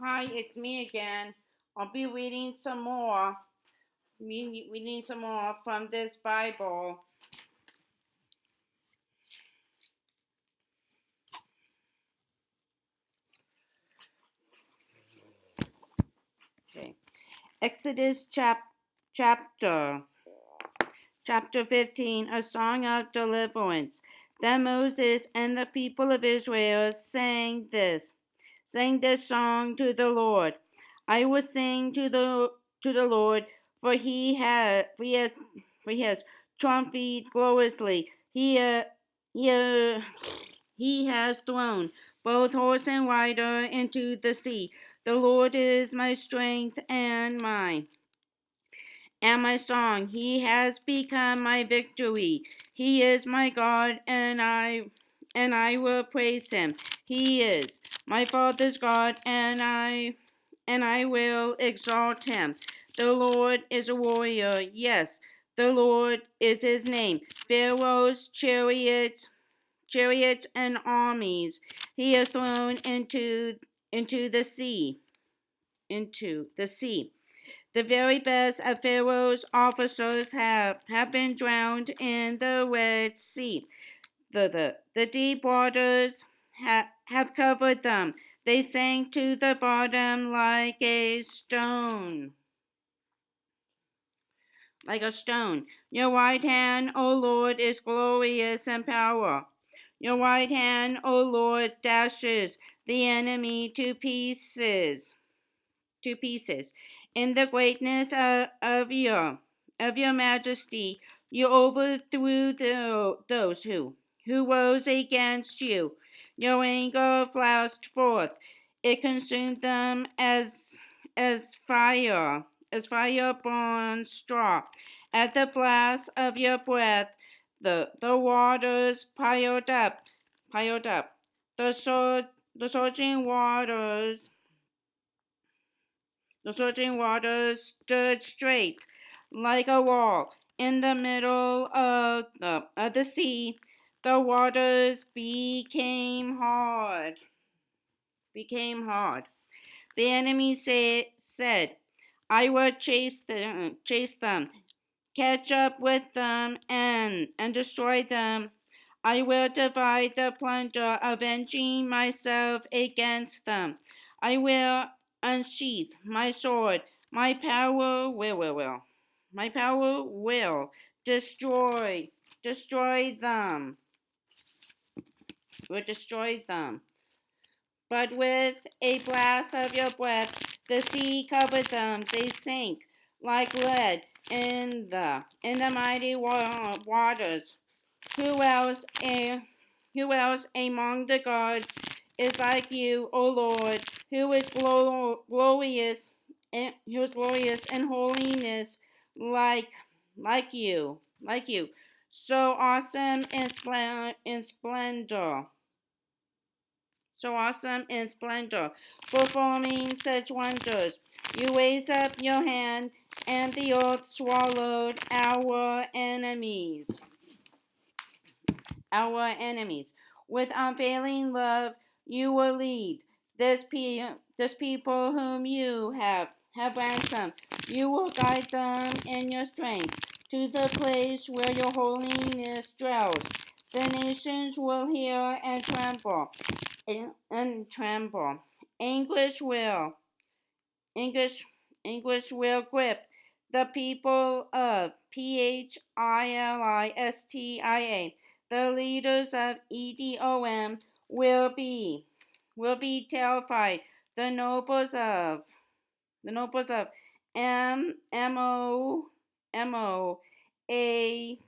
Hi, it's me again. I'll be reading some more. Reading some more from this Bible. Okay. Exodus chapter chapter 15, a song of deliverance. Then Moses and the people of Israel sang this song to the Lord. I will sing to the Lord, for he has triumphed gloriously. He, uh, he has thrown both horse and rider into the sea. The Lord is my strength and my song. He has become my victory. He is my God, and I will praise him. He is my father's God, and I will exalt him. The Lord is a warrior. Yes, the Lord is his name. Pharaoh's chariots and armies he has thrown into the sea. Into the sea. The very best of Pharaoh's officers have been drowned in the Red Sea. The deep waters have covered them. They sank to the bottom like a stone. Like a stone. Your right hand, O Lord, is glorious in power. Your right hand, O Lord, dashes the enemy to pieces. To pieces. In the greatness of your majesty, you overthrew those who rose against you. Your anger flashed forth; it consumed them as fire burns straw. At the blast of your breath, the waters piled up. The surging waters The surging waters stood straight like a wall in the middle of the sea. The waters became hard. The enemy said, I will chase them, catch up with them, and destroy them. I will divide the plunder, avenging myself against them. I will unsheath my sword. My power will destroy them. Will destroy them. But with a blast of your breath, the sea covered them. They sank like lead in the mighty waters. Who else, who else among the gods is like you, O Lord, who is glorious, who is glorious in holiness, like you, so awesome in splendor, so awesome in splendor, performing such wonders. You raise up your hand, and the earth swallowed our enemies. Our enemies. With unfailing love, you will lead this people whom you have ransomed. You will guide them in your strength to the place where your holiness dwells. The nations will hear and tremble, and tremble. Anguish will, anguish, anguish will grip the people of Philistine. The leaders of Edom will be terrified. The nobles of M O A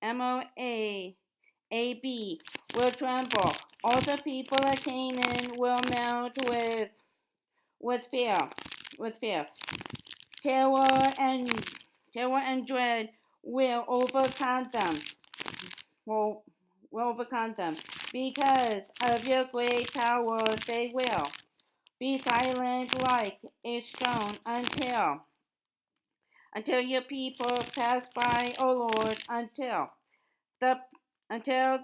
Moab will tremble. All the people of Canaan will melt with fear. With fear. Terror and dread will overcome them. Will overcome them. Because of your great power, they will be silent like a stone until your people pass by, O Lord, the until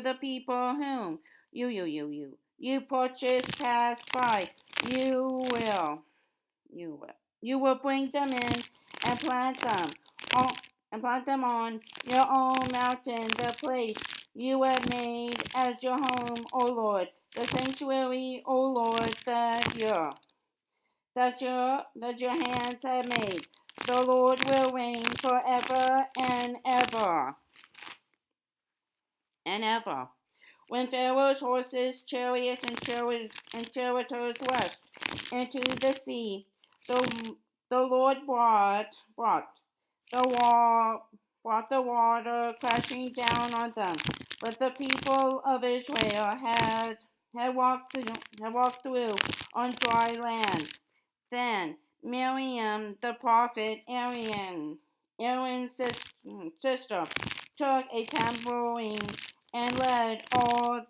the people whom You poachers pass by. You will bring them in and plant them on your own mountain, the place you have made as your home, O Lord, the sanctuary, O Lord, that your hands have made. The Lord will reign forever and ever and ever. When Pharaoh's horses, chariots, and charioteers rushed into the sea, the Lord brought the water crashing down on them. But the people of Israel had walked through on dry land. Then Miriam, the prophet, Aaron's sister, took a tambourine and led all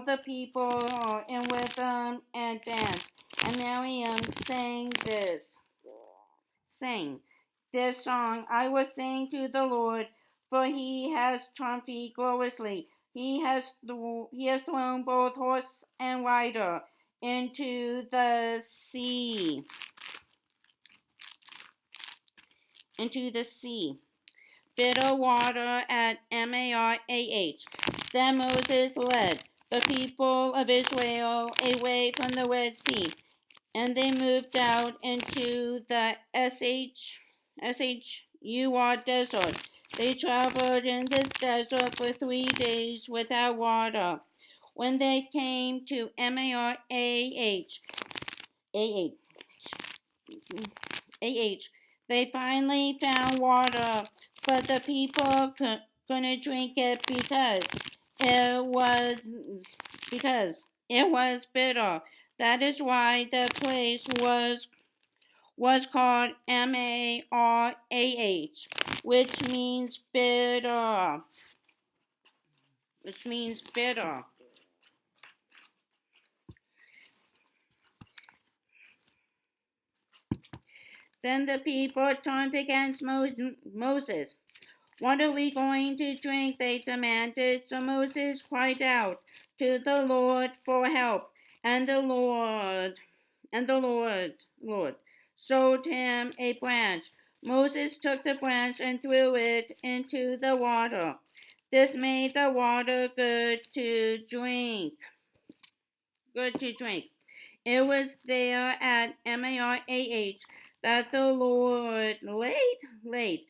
the people in rhythm and dance. And Miriam sang this song. I will sing to the Lord, for he has triumphed gloriously. He has thrown both horse and rider into the sea. Bitter water at Marah. Then Moses led the people of Israel away from the Red Sea, and they moved out into the Shur desert. They traveled in this desert for 3 days without water. When they came to Marah, they finally found water, but the people couldn't drink it because it was bitter. That is why the place was called Marah, which means bitter. Then the people turned against Moses. What are we going to drink? They demanded. So Moses cried out to the Lord for help, and the Lord showed him a branch. Moses took the branch and threw it into the water. This made the water good to drink. It was there at Marah that the Lord laid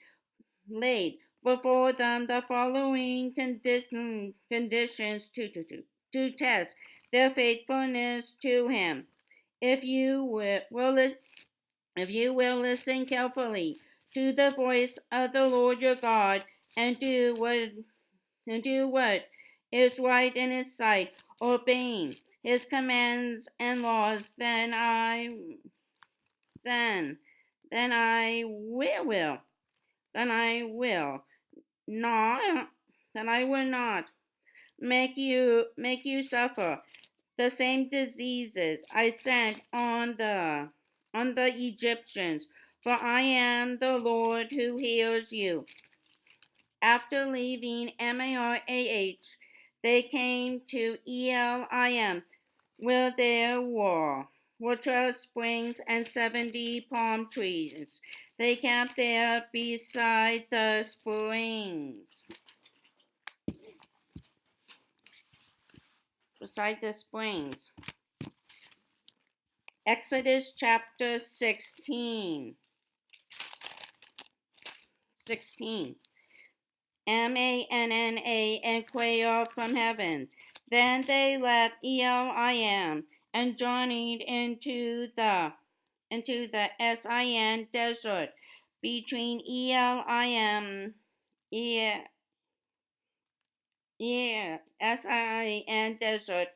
before them the following conditions to test their faithfulness to him. If you will listen carefully to the voice of the Lord your God and do what is right in his sight, obeying his commands and laws, then I will not make you suffer the same diseases I sent on the Egyptians, for I am the Lord who heals you. After leaving Marah, they came to Elim, where there were 12 springs and 70 palm trees. They camped there beside the springs. Exodus chapter 16. Manna and quail from heaven. Then they left Elim and journeyed into the Sin desert between Sin desert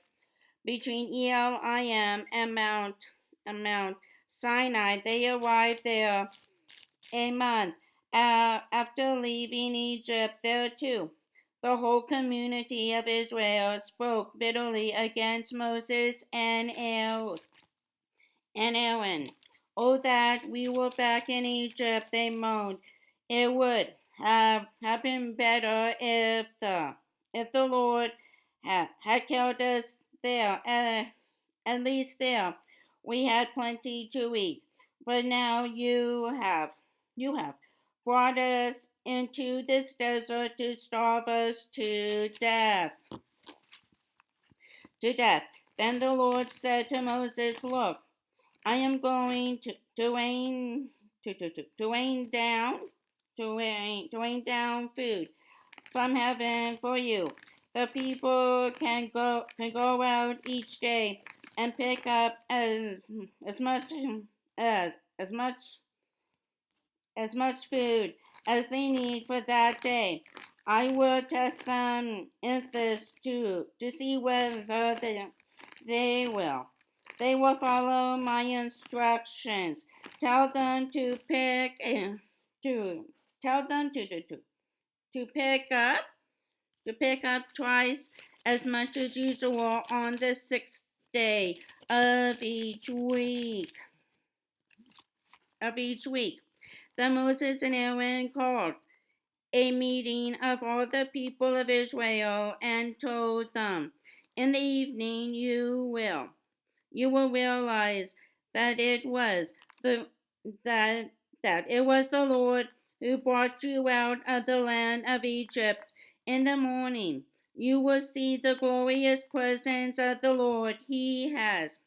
between Elim and Mount Sinai. They arrived there a month after leaving Egypt. There too, the whole community of Israel spoke bitterly against Moses and Aaron. Oh, that we were back in Egypt, they moaned. It would have been better if the Lord had killed us there. At least there we had plenty to eat. But now you have brought us into this desert to starve us to death. Then the Lord said to Moses, Look, I am going to rain to rain down food from heaven for you. The people can go out each day and pick up as much as as much as much food as they need for that day. I will test them in this to see whether they will. They will follow my instructions. Tell them to tell them to pick up twice as much as usual on the sixth day of each week. Then Moses and Aaron called a meeting of all the people of Israel and told them, In the evening you will realize that it was the that that it was the Lord who brought you out of the land of Egypt. In the morning you will see the glorious presence of the Lord. He has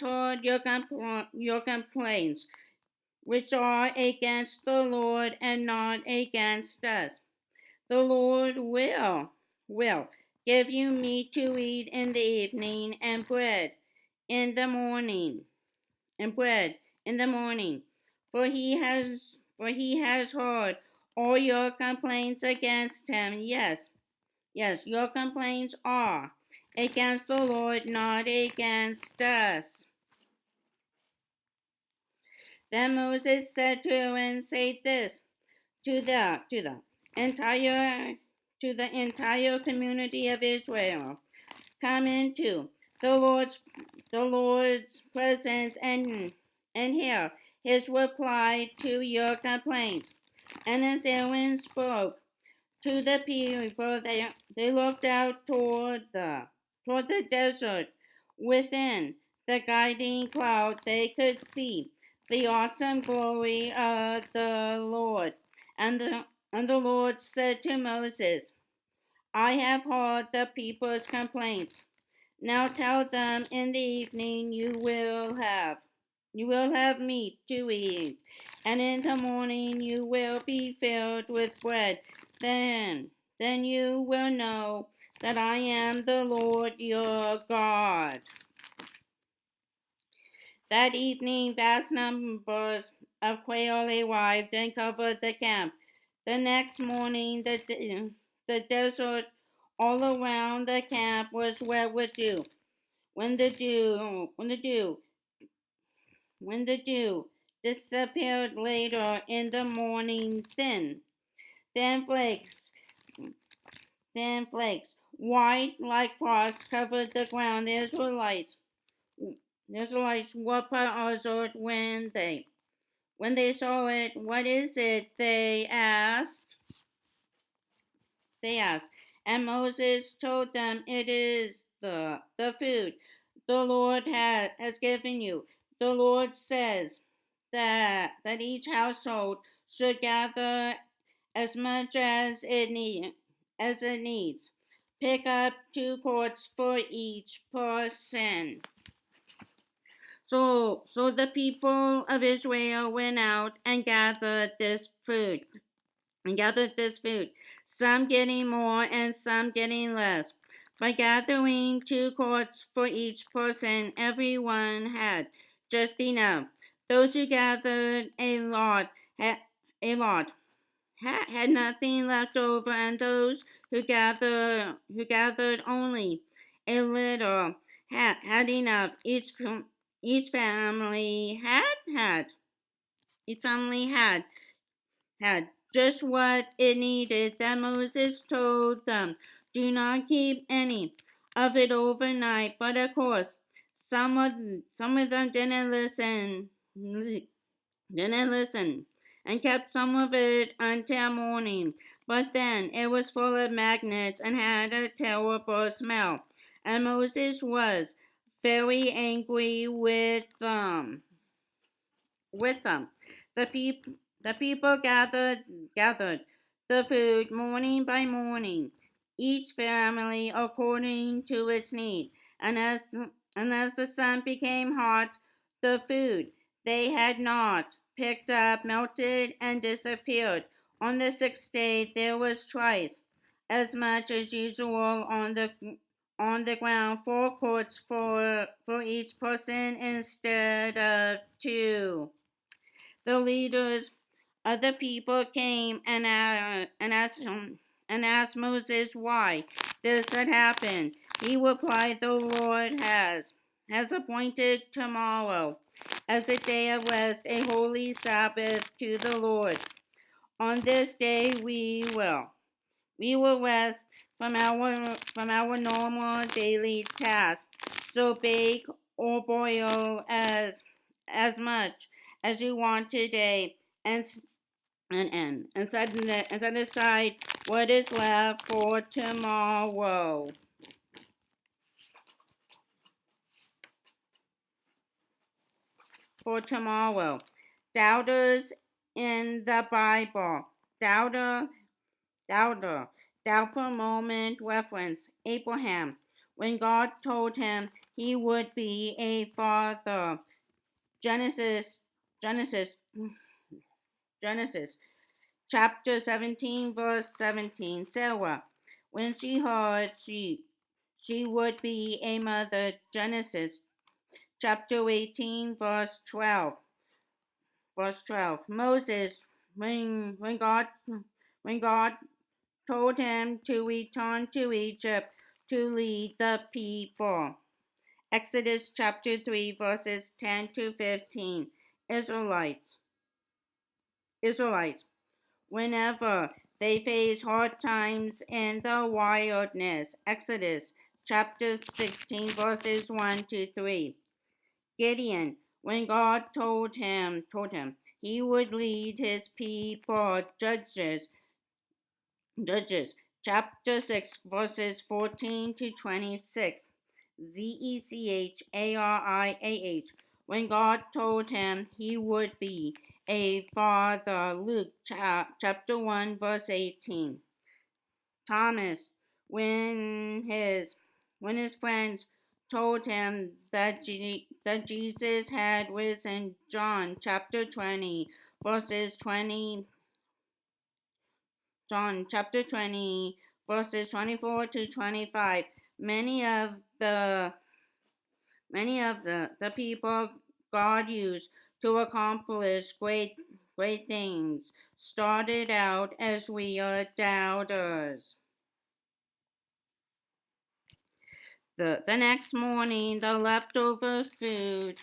heard your complaints, which are against the Lord and not against us. The Lord will give you meat to eat in the evening in the morning, and bread in the morning. For he has heard all your complaints against him. Yes, your complaints are against the Lord, not against us. Then Moses said to Aaron, Say this to the entire community of Israel. Come into the Lord's presence and hear his reply to your complaints. And as Aaron spoke to the people, they looked out toward the desert. Within the guiding cloud, they could see the awesome glory of the Lord. And the Lord said to Moses, I have heard the people's complaints. Now tell them in the evening you will have meat to eat, and in the morning you will be filled with bread. Then you will know that I am the Lord your God. That evening vast numbers of quail arrived and covered the camp. The next morning the desert all around the camp was wet with dew. When the dew disappeared later in the morning, thin flakes, white like frost, covered the ground. The Israelites were puzzled when they saw it. What is it? They asked. And Moses told them, It is the food the Lord has given you. The Lord says that each household should gather as much as it needs. Pick up 2 quarts for each person. So the people of Israel went out and gathered this food. Some getting more and some getting less. By gathering 2 quarts for each person, everyone had just enough. Those who gathered a lot had nothing left over, and those who gathered only a little had enough. Each family had just what it needed. Then Moses told them, Do not keep any of it overnight. But of course, some of them didn't listen, and kept some of it until morning. But then it was full of maggots and had a terrible smell. And Moses was very angry with them. The people gathered the food morning by morning, each family according to its need. And as the sun became hot, the food they had not picked up melted and disappeared. On the sixth day there was twice as much as usual on the ground, 4 quarts for each person instead of two. The leaders of the people came and asked Moses why this had happened. He replied, "The Lord has appointed tomorrow as a day of rest, a holy Sabbath to the Lord. On this day we will rest from our normal daily tasks. So bake or boil as much as you want today, and set aside what is left for tomorrow." For tomorrow, doubters in the Bible. Doubter, doubter, doubtful moment reference. Abraham, when God told him he would be a father. Genesis, Genesis, Genesis, chapter 17, verse 17. Sarah, when she heard she would be a mother. Genesis, chapter 18, verse 12. Verse 12. Moses, when God told him to return to Egypt to lead the people. Exodus chapter 3, verses 10 to 15. Israelites, whenever they face hard times in the wilderness. Exodus chapter 16, verses 1 to 3. Gideon, when God told him he would lead his people. Judges chapter 6, verses 14 to 26. Zechariah, when God told him he would be a father. Luke chapter 1, verse 18. Thomas, when his friends told him that Jesus had risen. John chapter 20, verses 20. John chapter 20, verses 24 to 25. Many of the people God used to accomplish great things started out as weird doubters. The next morning, the leftover food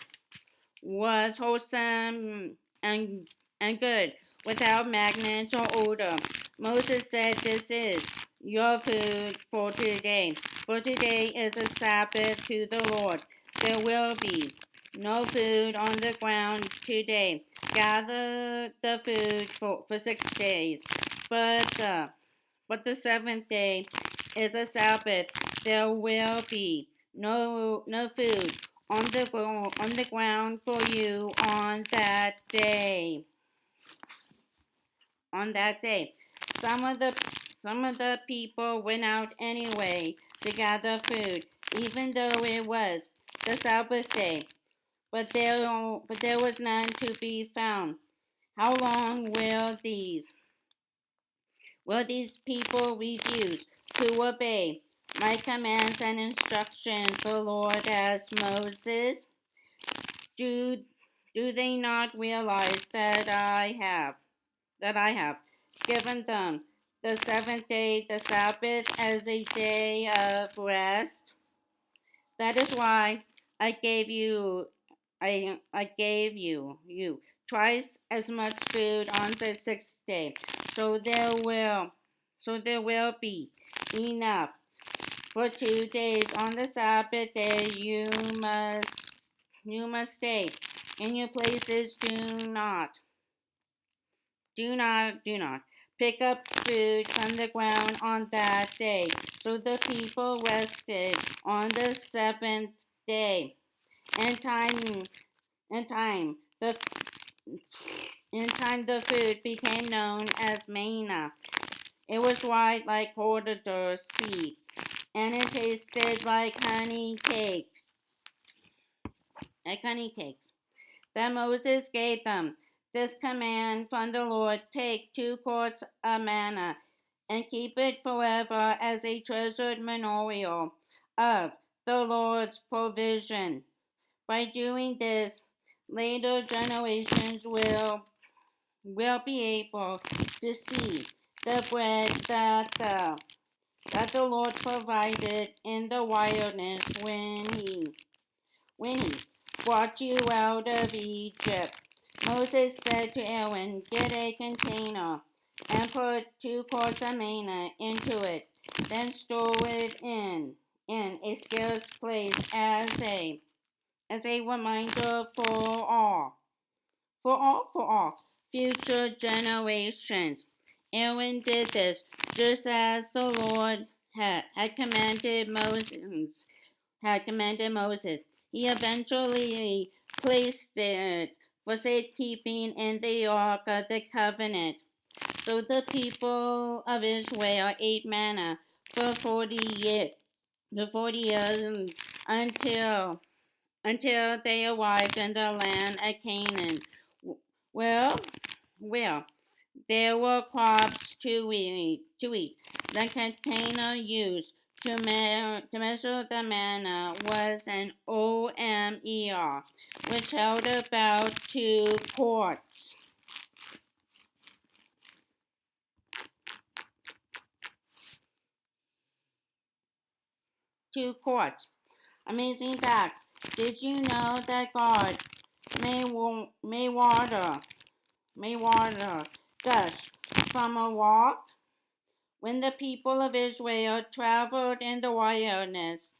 was wholesome and good, without maggots or odor. Moses said, "This is your food for today. For today is a Sabbath to the Lord. There will be no food on the ground today. Gather the food for 6 days. But the seventh day is a Sabbath. There will be no food on the ground for you on that day." On that day, some of the people went out anyway to gather food, even though it was the Sabbath day. But there was none to be found. How long will these people refuse to obey my commands and instructions the Lord as Moses? Do do they not realize that I have given them the seventh day, the Sabbath, as a day of rest? That is why I gave you twice as much food on the sixth day, so there will be enough for 2 days. On the Sabbath day you must stay in your places. Do not pick up food from the ground on that day. So the people rested on the seventh day. And time, and time, the in time the food became known as manna. It was white like porter's seed, and it tasted like honey cakes. Like honey cakes. Then Moses gave them this command from the Lord: take 2 quarts of manna and keep it forever as a treasured memorial of the Lord's provision. By doing this, later generations will be able to see the bread that the Lord provided in the wilderness when he brought you out of Egypt. Moses said to Aaron, get a container and put 2 quarts of manna into it. Then store it in a scarce place as a reminder for all future generations. Aaron did this just as the Lord had commanded Moses. He eventually placed it for safekeeping in the Ark of the Covenant. So the people of Israel ate manna for 40 years until they arrived in the land of Canaan. Well, well, there were crops to eat. The container used to measure the manna was an omer, which held about 2 quarts. 2 quarts. Amazing facts. Did you know that God may water gush from a rock? When the people of Israel traveled in the wilderness,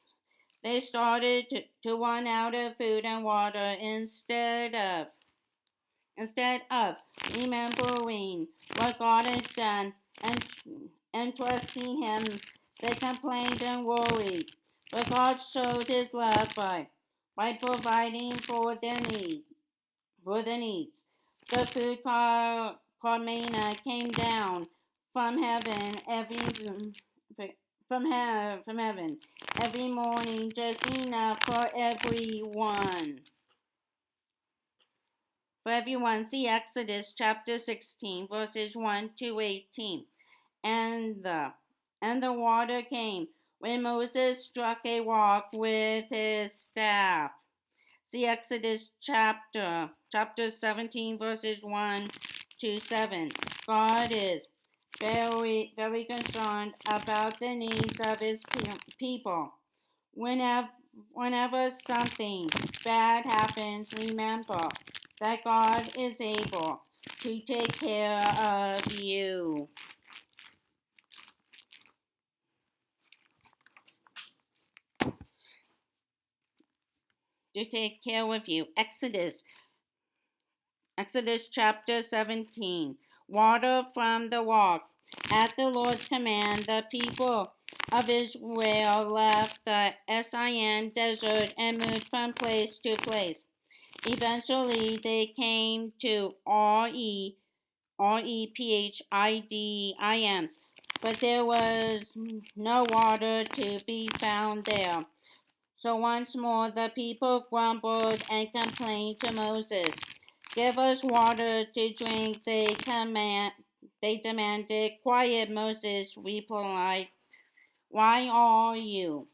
they started to run out of food and water instead of remembering what God had done and trusting Him. They complained and worried, but God showed His love by providing for their needs. The food called manna came down from heaven every morning, just enough for everyone. See Exodus chapter 16, verses 1 to 18. And the water came when Moses struck a rock with his staff. See Exodus chapter 17, verses 1 to 7. God is very, very concerned about the needs of His people. Whenever something bad happens, remember that God is able to take care of you. To take care of you. Exodus chapter 17. Water from the rock. At the Lord's command, the people of Israel left the Sin desert and moved from place to place. Eventually, they came to Rephidim, but there was no water to be found there. So once more the people grumbled and complained to Moses. Give us water to drink, they demanded. Quiet, Moses replied. Why are you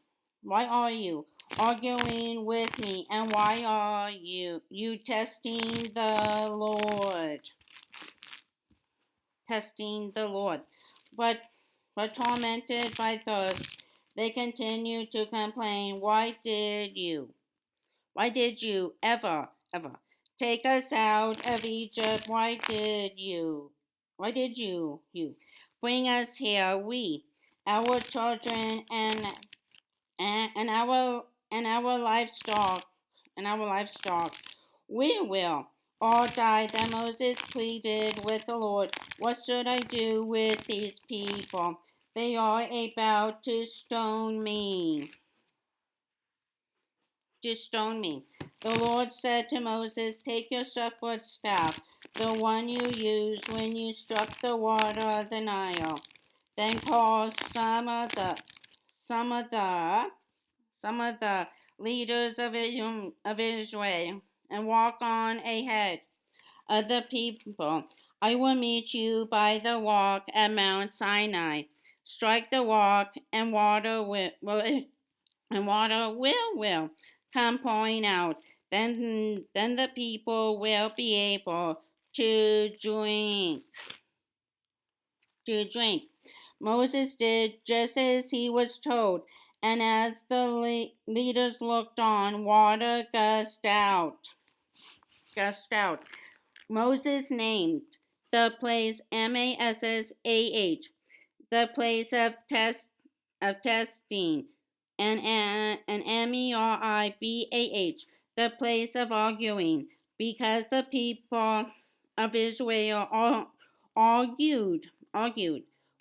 arguing with me? And why are you testing the Lord? But tormented by thirst, they continued to complain. Why did you ever take us out of Egypt? Why did you bring us here? We, our children, and our livestock. Where will all died. Then Moses pleaded with the Lord, "What should I do with these people? They are about to stone me. The Lord said to Moses, "Take your shepherd's staff, the one you used when you struck the water of the Nile. Then call some of the leaders of Israel and walk on ahead of the people. I will meet you by the rock at Mount Sinai. Strike the rock, and water will come pouring out. Then the people will be able to drink. To drink. Moses did just as he was told, and as the leaders looked on, water gushed out. Moses named the place Massah, the place of testing, and Meribah, the place of arguing, because the people of Israel argued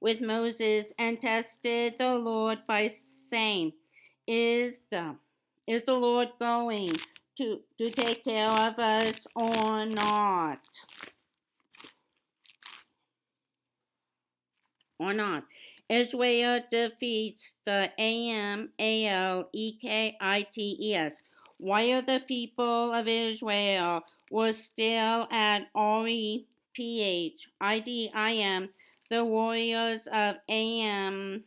with Moses and tested the Lord by saying, Is the Lord going to take care of us or not? Or not. Israel defeats the Amalekites, while the people of Israel were still at Ori Phidim. The warriors of Amalek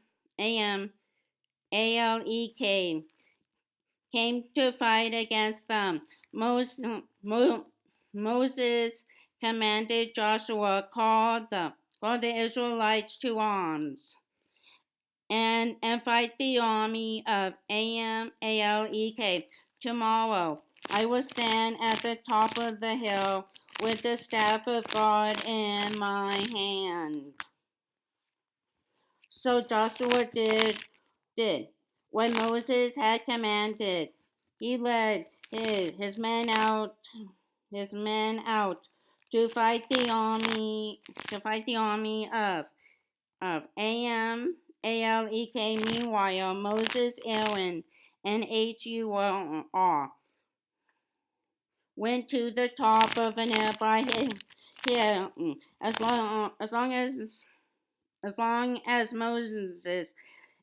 came to fight against them. Moses commanded Joshua, call the Israelites to arms and fight the army of Amalek. Tomorrow I will stand at the top of the hill with the staff of God in my hand. So Joshua did what Moses had commanded. He led his men out to fight the army of Amalek. Meanwhile, Moses, Aaron, and Hur went to the top of a nearby hill. As long as Moses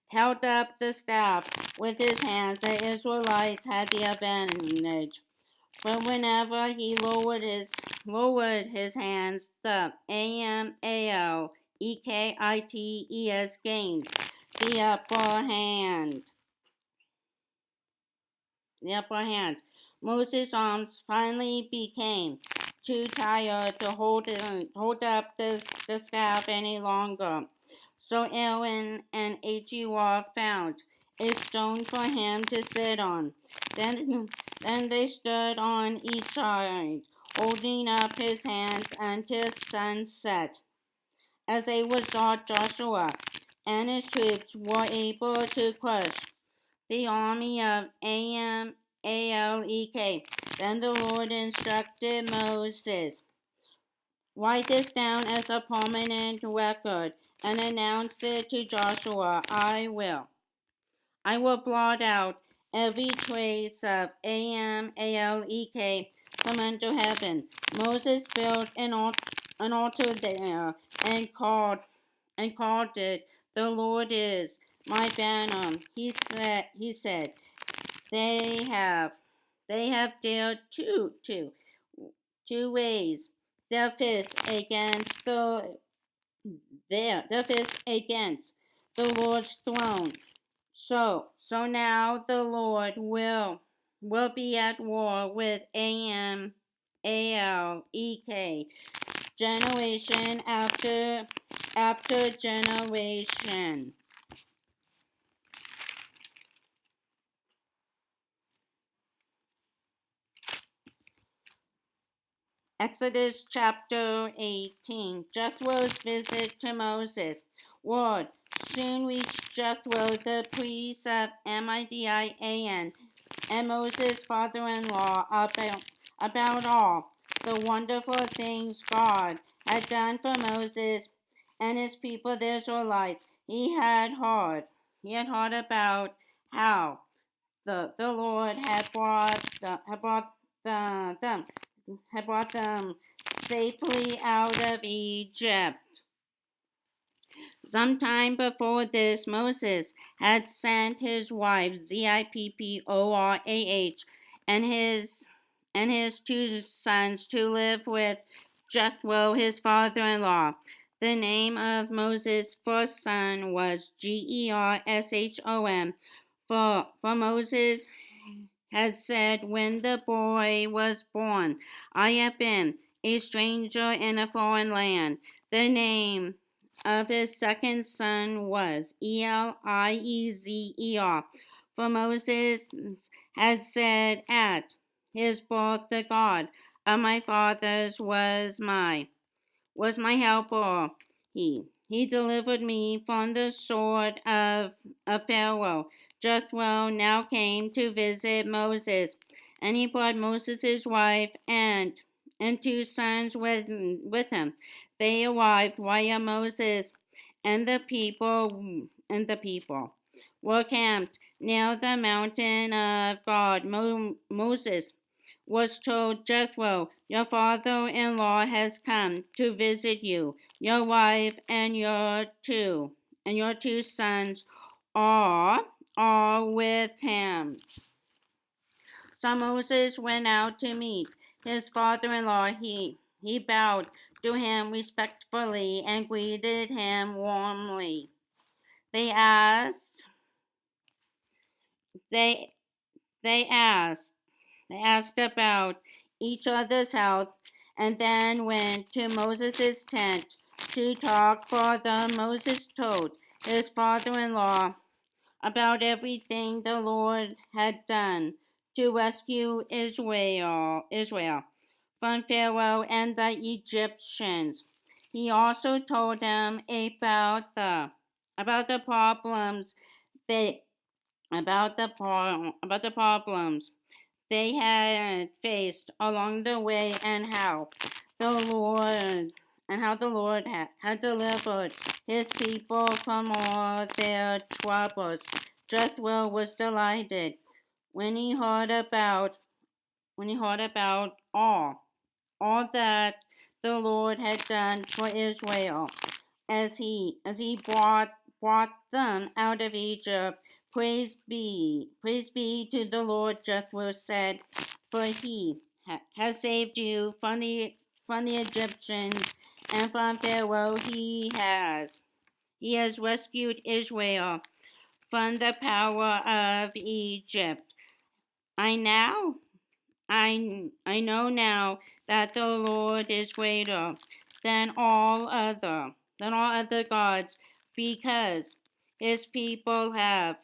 held up the staff with his hands, the Israelites had the advantage. But whenever he lowered his hands, the Amalekites gained the upper hand. Moses' arms finally became too tired to hold up the staff any longer. So Aaron and Hur found a stone for him to sit on. Then they stood on each side, holding up his hands until sunset. As a result, Joshua and his troops were able to crush the army of Amalek. Then the Lord instructed Moses, write this down as a permanent record and announce it to Joshua. I will blot out every trace of Amalek from under heaven. Moses built an altar there and called it, "The Lord is my banner." He said, they have dared to raise their fists against the Lord's throne. So now the Lord will be at war with Amalek, generation after generation. Exodus chapter 18. Jethro's visit to Moses. Word soon reached Jethro, the priest of Midian, and Moses' father-in-law about all the wonderful things God had done for Moses and his people, the Israelites. He had heard about how the Lord them had brought them safely out of Egypt. Sometime before this, Moses had sent his wife Zipporah and his two sons to live with Jethro, his father-in-law. The name of Moses' first son was Gershom, for Moses had said when the boy was born, I have been a stranger in a foreign land. The name of his second son was Eliezer, for Moses had said at his birth, the God of my fathers was my helper. He delivered me from the sword of Pharaoh. Jethro now came to visit Moses, and he brought Moses' wife and two sons with him. They arrived while Moses and the people were camped near the mountain of God. Moses was told, Jethro, your father-in-law has come to visit you. Your wife and your two sons are with him. So Moses went out to meet his father-in-law. He bowed to him respectfully and greeted him warmly. They asked they they asked They asked about each other's health and then went to Moses' tent to talk further. Moses told his father-in-law about everything the Lord had done to rescue Israel from Pharaoh and the Egyptians. He also told him about the problems they about the problems they had faced along the way and how the Lord had delivered his people from all their troubles. Jethro was delighted when he heard about all that the Lord had done for Israel as he brought them out of Egypt. Praise be to the Lord, Jethro said, for he has saved you from the Egyptians and from Pharaoh. He has rescued Israel from the power of Egypt. I know now that the Lord is greater than all other gods, because his people have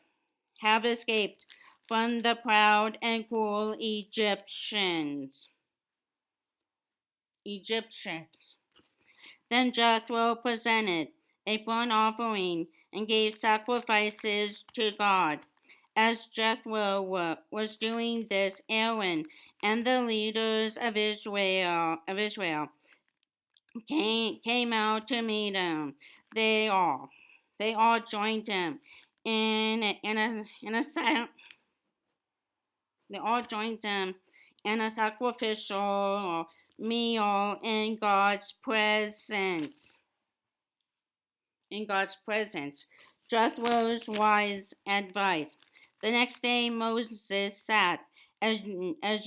escaped from the proud and cruel Egyptians. Then Jethro presented a burnt offering and gave sacrifices to God. As Jethro was doing this, Aaron and the leaders of Israel came out to meet him. They all joined him in a sacrificial meal in God's presence. Jethro's wise advice. The next day Moses sat as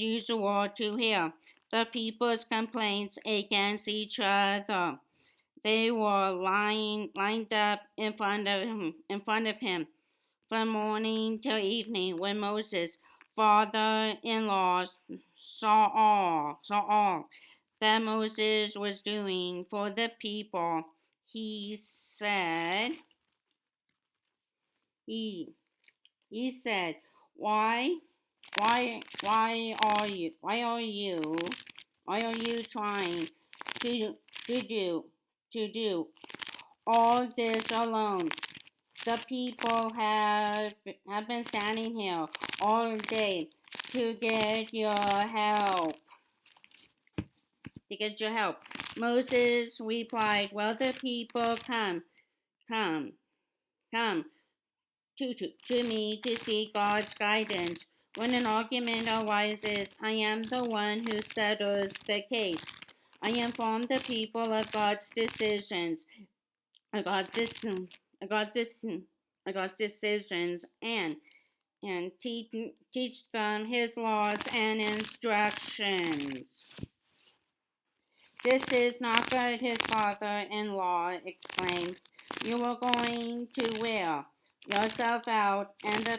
usual to hear the people's complaints against each other. They were lined up in front of him from morning till evening. When Moses' father-in-law saw all that Moses was doing for the people, he said, why are you trying to do all this alone? The people have been standing here all day to get your help. to get your help. Moses replied, "Well, the people come, come to me to seek God's guidance. When an argument arises, I am the one who settles the case. I inform the people of God's decisions, of God's, dis- of God's, dis- of God's decisions, and teach them His laws and instructions." "This is not good," his father-in-law exclaimed. "You are going to wear yourself out and the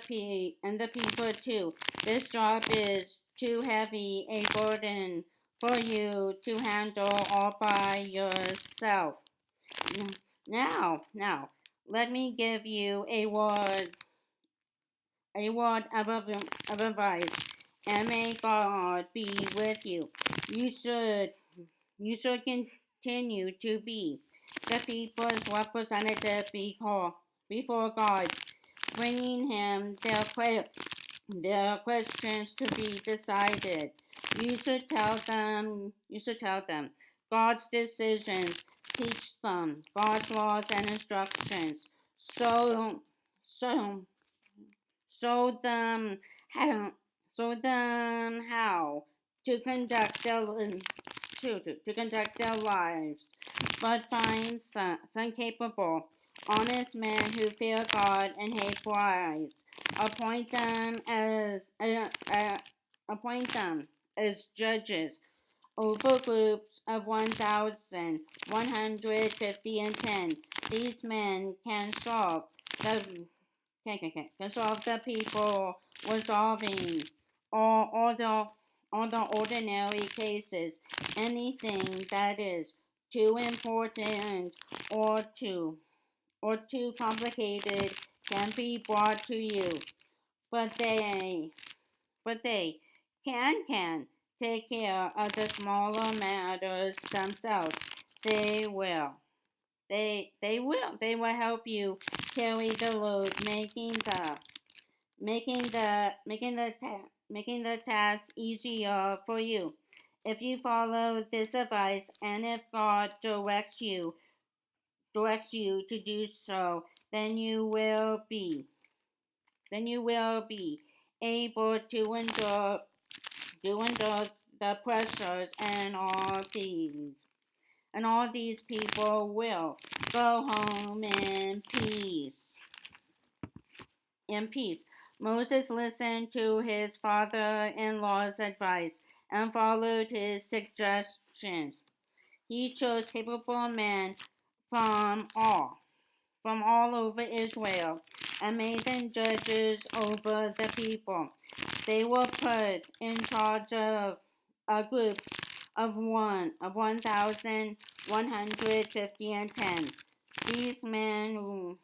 people too. This job is too heavy a burden for you to handle all by yourself. Now, let me give you a word of advice, and may God be with you. You should you should continue to be the people's representative before God, bringing Him their questions to be decided. You should tell them God's decisions, teach them God's laws and instructions. So, so, show them how, show them how to conduct to conduct their lives, but find some capable, honest men who fear God and hate lies. Appoint them as appoint them as judges over groups of 1,150 and 10. These men the can solve the people resolving all the ordinary cases. Anything that is too important or too complicated can be brought to you, but they can take care of the smaller matters themselves. They will. They will help you carry the load, making the task easier for you. If you follow this advice, and if God directs you to do so, then you will be able to endure the pressures, and all these people will go home in peace. Moses listened to his father-in-law's advice and followed his suggestions. He chose capable men from all over Israel and made them judges over the people. They were put in charge of groups of 1,150 and 10. These men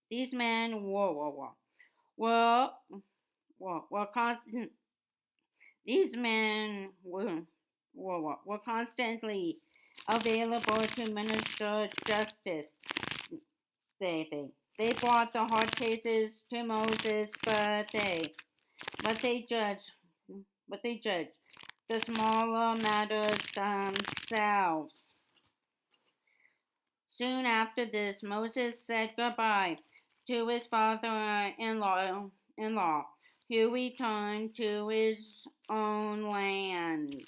these men were, were constant. These men were constantly available to minister justice. They brought the hard cases to Moses, but they judged the smaller matters themselves. Soon after this, Moses said goodbye to his father-in-law, who returned to his own land.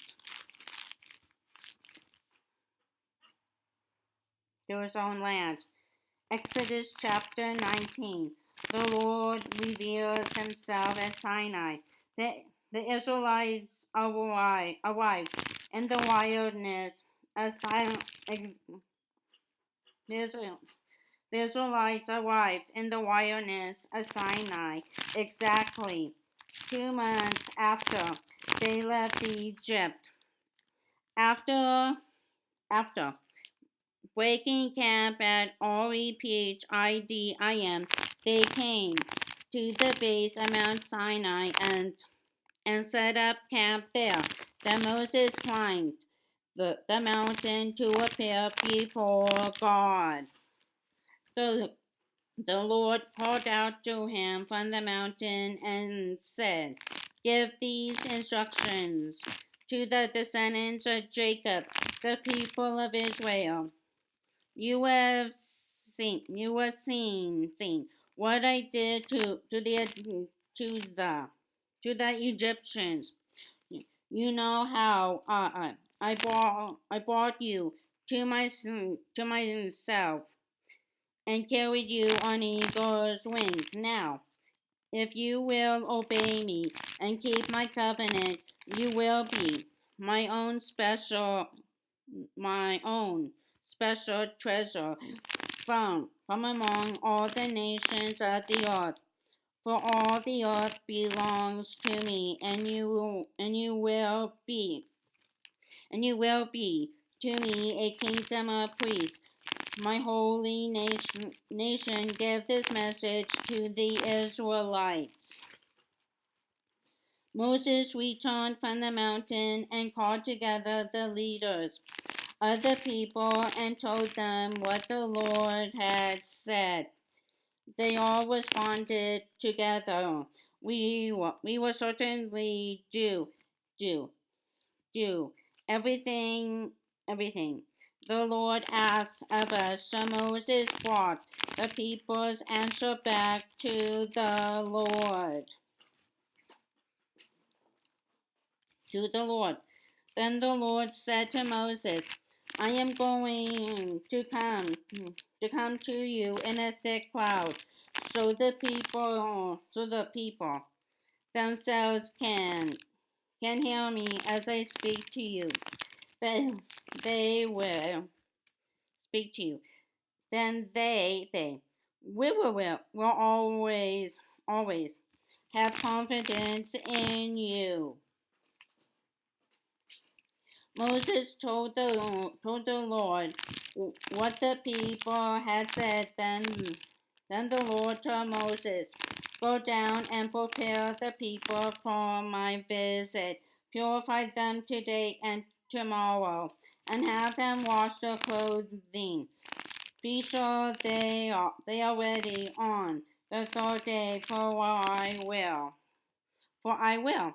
Exodus chapter 19. The Lord reveals Himself at Sinai. The Israelites arrived in the wilderness. The Israelites arrived in the wilderness of Sinai exactly 2 months after they left Egypt. After breaking camp at Ori Phidim, they came to the base of Mount Sinai and set up camp there. Then Moses climbed the mountain to appear before God. The Lord called out to him from the mountain and said, "Give these instructions to the descendants of Jacob, the people of Israel. You have seen what I did to the Egyptians. You know how I brought you to myself and carried you on eagle's wings. Now, if you will obey me and keep my covenant, you will be my own special my own special treasure from among all the nations of the earth. For all the earth belongs to me, and you will be to me a kingdom of priests. My holy nation give this message to the Israelites. Moses returned from the mountain and called together the leaders of the people and told them what the Lord had said. They all responded together, we will certainly do everything the Lord asks of us. So Moses brought the people's answer back to the Lord. Then the Lord said to Moses, I am going to come to you in a thick cloud, so the people themselves can hear me as I speak to you. Then they will speak to you. Then they will always have confidence in you. Moses told the Lord what the people had said. Then the Lord told Moses, go down and prepare the people for my visit. Purify them today and tomorrow, and have them wash their clothing. Be sure they are ready on the third day, for I will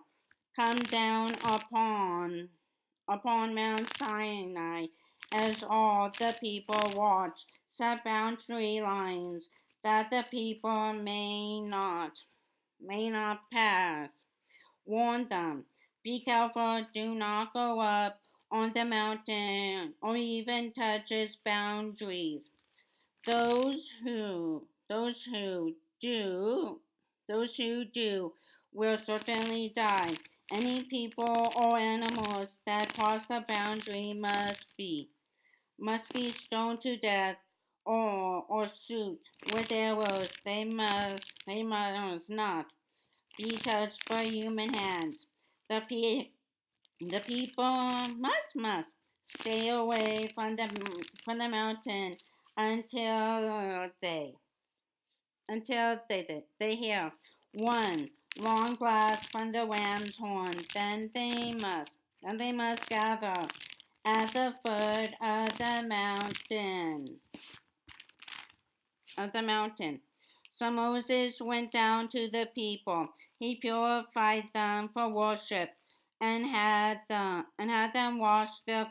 come down upon Mount Sinai as all the people watch, set boundary lines that the people may not pass. Warn them, be careful, do not go up on the mountain or even touch its boundaries. Those who do will certainly die. Any people or animals that cross the boundary must be stoned to death or shoot with arrows. They must not be touched by human hands. The people must stay away from the mountain until they hear one long blast from the ram's horn. Then they must gather at the foot of the mountain. So Moses went down to the people. He purified them for worship and had them wash their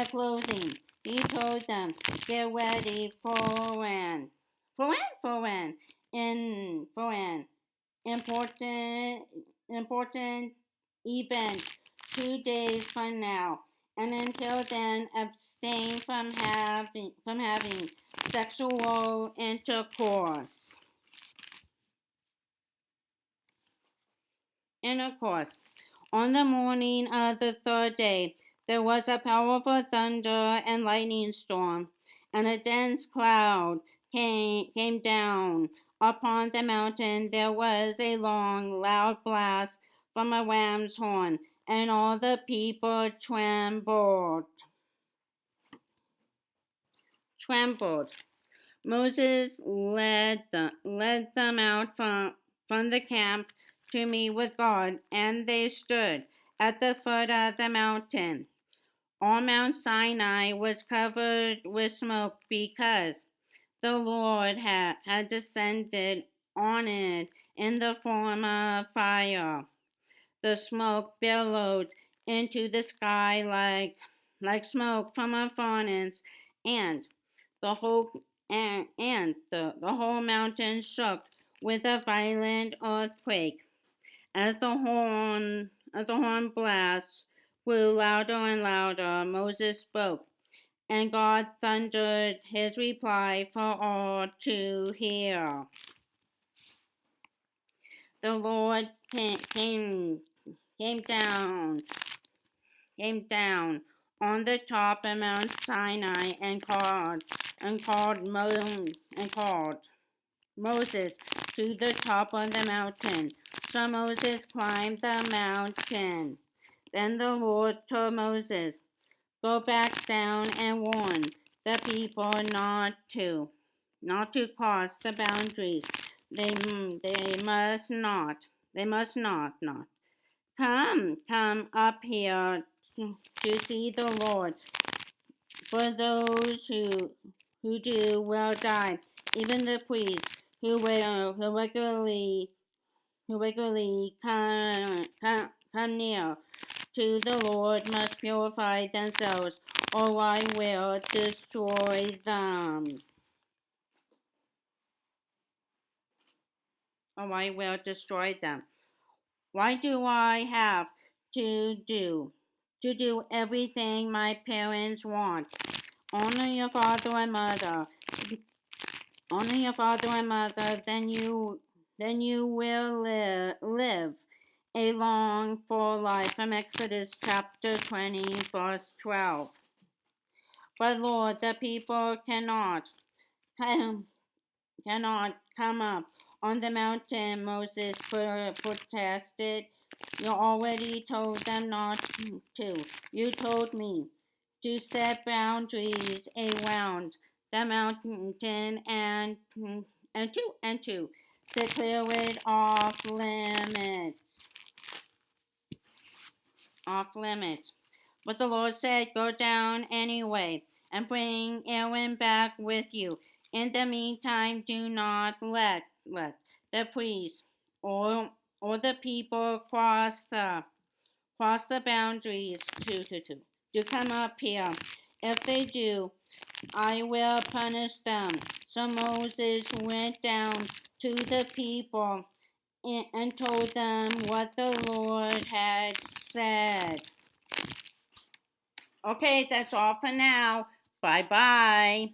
clothing. He told them, get ready for an important event 2 days from now. And until then, abstain from having sexual intercourse. On the morning of the third day, there was a powerful thunder and lightning storm, and a dense cloud came down upon the mountain. There was a long, loud blast from a ram's horn, and all the people trembled. Moses led them out from the camp to meet with God, and they stood at the foot of the mountain. All Mount Sinai was covered with smoke because the Lord had descended on it in the form of fire. The smoke billowed into the sky like smoke from a furnace, and the whole mountain shook with a violent earthquake. As the horn blast grew louder and louder, Moses spoke, and God thundered his reply for all to hear. The Lord came down on the top of Mount Sinai and called Moses to the top of the mountain. So Moses climbed the mountain. Then the Lord told Moses, "Go back down and warn the people not to cross the boundaries. They must not. Come up here to see the Lord. For those who do will die. Even the priests who regularly come near to the Lord must purify themselves, or I will destroy them. Why do I have to do everything my parents want? Honor your father and mother. Honor your father and mother, then you will live a long, full life. From Exodus chapter 20, verse 12. But Lord, the people cannot come up on the mountain. Moses protested. You already told them not to. You told me to set boundaries around the mountain and to declare it off limits. But the Lord said, "Go down anyway and bring Aaron back with you. In the meantime, do not let the priests or the people cross the boundaries to come up here. If they do, I will punish them." So Moses went down to the people and told them what the Lord had said. Okay, that's all for now. Bye bye.